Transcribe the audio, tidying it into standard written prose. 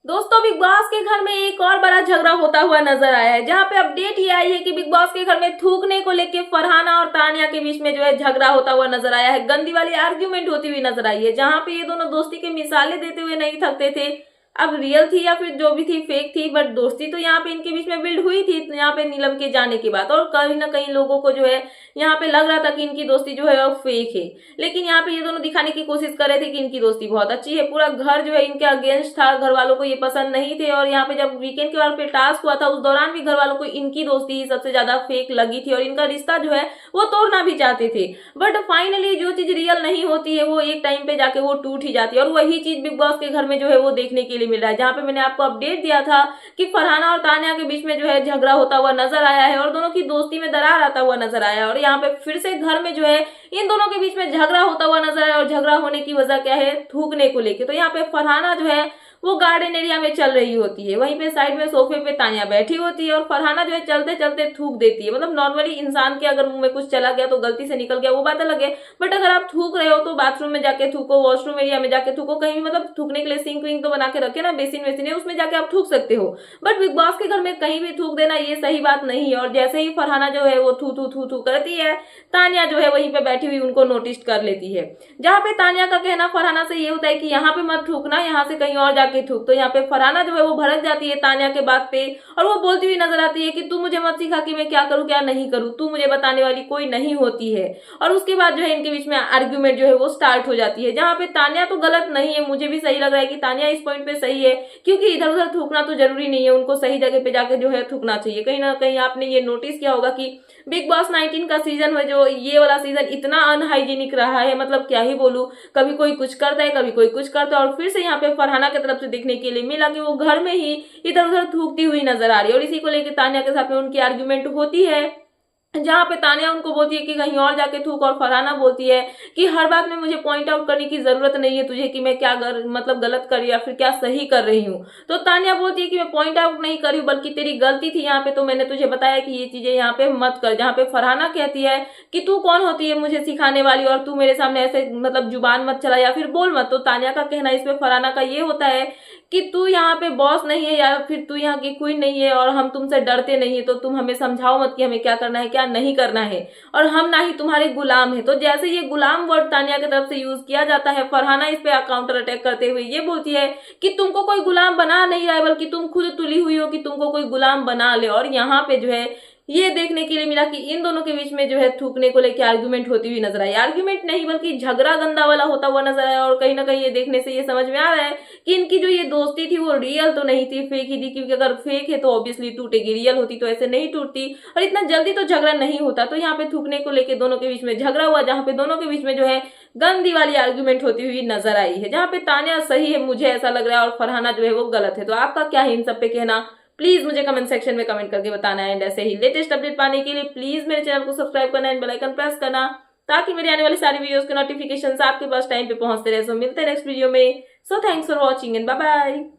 दोस्तों, big boss के घर में एक और बड़ा झगड़ा होता हुआ नजर आया है, जहां पे अपडेट ये आई है कि बिग बॉस के घर में थूकने को लेके फरहाना और तानिया के बीच में जो है झगड़ा होता हुआ नजर आया है। गंदी वाली आर्ग्यूमेंट होती हुई नजर आई है, जहां पे ये दोनों दोस्ती के मिसालें देते हुए नहीं थकते थे। अब रियल थी या फिर जो भी थी फेक थी, बट दोस्ती तो यहाँ पे इनके बीच में बिल्ड हुई थी यहाँ पे नीलम के जाने के बाद। और कहीं ना कहीं लोगों को जो है यहाँ पे लग रहा था कि इनकी दोस्ती जो है वो फेक है, लेकिन यहाँ पे ये दोनों दिखाने की कोशिश कर रहे थे कि इनकी दोस्ती बहुत अच्छी है। पूरा घर जो है इनके अगेंस्ट था, घर वालों को ये पसंद नहीं थे। और यहाँ पे जब वीकेंड के बाद पे टास्क हुआ था, उस दौरान भी घर वालों को इनकी दोस्ती ही सबसे ज्यादा फेक लगी थी और इनका रिश्ता जो है वो तोड़ना भी चाहते थे। बट फाइनली जो चीज रियल नहीं होती है वो एक टाइम पे जाके वो टूट ही जाती है, और वही चीज बिग बॉस के घर में जो है वो देखने के लिए मिल रहा है। जहाँ पे मैंने आपको अपडेट दिया था कि फरहाना और तानिया के बीच में जो है झगड़ा होता हुआ नजर आया है और दोनों की दोस्ती में दरार आता हुआ नजर आया है। और यहाँ पे फिर से घर में जो है इन दोनों के बीच में झगड़ा होता हुआ नजर आया, और झगड़ा होने की वजह क्या है? थूकने को लेके। तो यहाँ पे फरहाना जो है वो गार्डन एरिया में चल रही होती है, वहीं पे साइड में सोफे पे तानिया बैठी होती है, और फरहाना जो है चलते चलते थूक देती है। मतलब नॉर्मली इंसान के अगर मुंह में कुछ चला गया तो गलती से निकल गया, वो बात अलग है। बट अगर आप थूक रहे हो तो बाथरूम में जाके थूको, वॉशरूम एरिया में जाके थूको, कहीं भी मतलब थूकने के लिए सिंक विंक तो बना के रखे ना, बेसिन वेसिन है उसमें जाके आप थूक सकते हो। बट बिग बॉस के घर में कहीं भी थूक देना ये सही बात नहीं है। और जैसे ही फरहाना जो है वो थू थू थू थू करती है, तानिया जो है वहीं पे बैठी हुई उनको नोटिस कर लेती है। जहाँ पे तानिया का कहना फरहाना से ये होता है कि यहाँ पे मत थूकना, यहाँ से कहीं और जाके थूक। तो यहाँ पे फरहाना जो है वो भड़क जाती है तानिया के बात पे, और वो बोलती हुई नजर आती है कि तू मुझे मत सिखा कि मैं क्या करूँ क्या नहीं करूँ, तू मुझे बताने वाली कोई नहीं होती है। और उसके बाद जो है इनके बीच में आर्ग्यूमेंट जो है वो स्टार्ट हो जाती है, जहाँ पे तानिया तो गलत नहीं है। मुझे भी सही लग रहा है कि तानिया इस पॉइंट पे सही है, क्योंकि इधर उधर थूकना तो जरूरी नहीं है, उनको सही जगह पे जाके जो है थूकना चाहिए। कहीं ना कहीं आपने ये नोटिस किया होगा कि बिग बॉस 19 का सीजन है, जो ये वाला सीजन इतना अनहाइजीनिक रहा है, मतलब क्या ही बोलूं। कभी कोई कुछ करता है, कभी कोई कुछ करता है, और फिर से यहाँ पे फरहाना की तरफ से देखने के लिए मिला कि वो घर में ही इधर उधर थूकती हुई नजर आ रही है। और इसी को लेकर तानिया के साथ में उनकी आर्ग्यूमेंट होती है, जहाँ पे तानिया उनको बोलती है कि कहीं और जाके थूक, और फरहाना बोलती है कि हर बात में मुझे पॉइंट आउट करने की जरूरत नहीं है तुझे कि मैं क्या मतलब गलत कर रही या फिर क्या सही कर रही हूँ। तो तानिया बोलती है कि मैं पॉइंट आउट नहीं कर रही हूँ, बल्कि तेरी गलती थी यहाँ पे, तो मैंने तुझे बताया कि ये चीजें यहाँ पे मत कर। जहाँ पे फरहाना कहती है कि तू कौन होती है मुझे सिखाने वाली, और तू मेरे सामने ऐसे मतलब जुबान मत चला या फिर बोल मत। तो तानिया का कहना इसमें फरहाना का ये होता है कि तू यहाँ पे बॉस नहीं है या फिर तू यहाँ की क्वीन नहीं है, और हम तुमसे डरते नहीं है, तो तुम हमें समझाओ मत कि हमें क्या करना है क्या नहीं करना है, और हम ना ही तुम्हारे गुलाम है। तो जैसे ये गुलाम वर्ड तानिया की तरफ से यूज किया जाता है, फरहाना इस पे काउंटर अटैक करते हुए ये बोलती है कि तुमको कोई गुलाम बना नहीं रहा है, बल्कि तुम खुद तुली हुई हो कि तुमको कोई गुलाम बना ले। और यहाँ पे जो है ये देखने के लिए मिला कि इन दोनों के बीच में जो है थूकने को लेकर आर्ग्यूमेंट होती हुई नजर आई। आर्ग्यूमेंट नहीं बल्कि झगड़ा गंदा वाला होता हुआ नजर आया, और कहीं ना कहीं ये देखने से ये समझ में आ रहा है कि इनकी जो ये दोस्ती थी वो रियल तो नहीं थी, फेक ही थी। क्योंकि अगर फेक है तो ऑब्वियसली टूटेगी, रियल होती तो ऐसे नहीं टूटती, और इतना जल्दी तो झगड़ा नहीं होता। तो यहाँ पे थूकने को लेकर दोनों के बीच में झगड़ा हुआ, जहाँ पे दोनों के बीच में जो है गंदी वाली आर्ग्यूमेंट होती हुई नजर आई है, जहाँ पे तानिया सही है मुझे ऐसा लग रहा है, और फरहाना जो है वो गलत है। तो आपका क्या है इन सब पे कहना? प्लीज मुझे कमेंट सेक्शन में कमेंट करके बताना है। एंड ऐसे ही लेटेस्ट अपडेट पाने के लिए प्लीज मेरे चैनल को सब्सक्राइब करना एंड बेल आइकन प्रेस करना, ताकि मेरे आने वाली सारी वीडियोस के नोटिफिकेशंस आपके पास टाइम पे पहुंचते रहे। सो मिलते हैं नेक्स्ट वीडियो में। So thanks for watching and bye bye.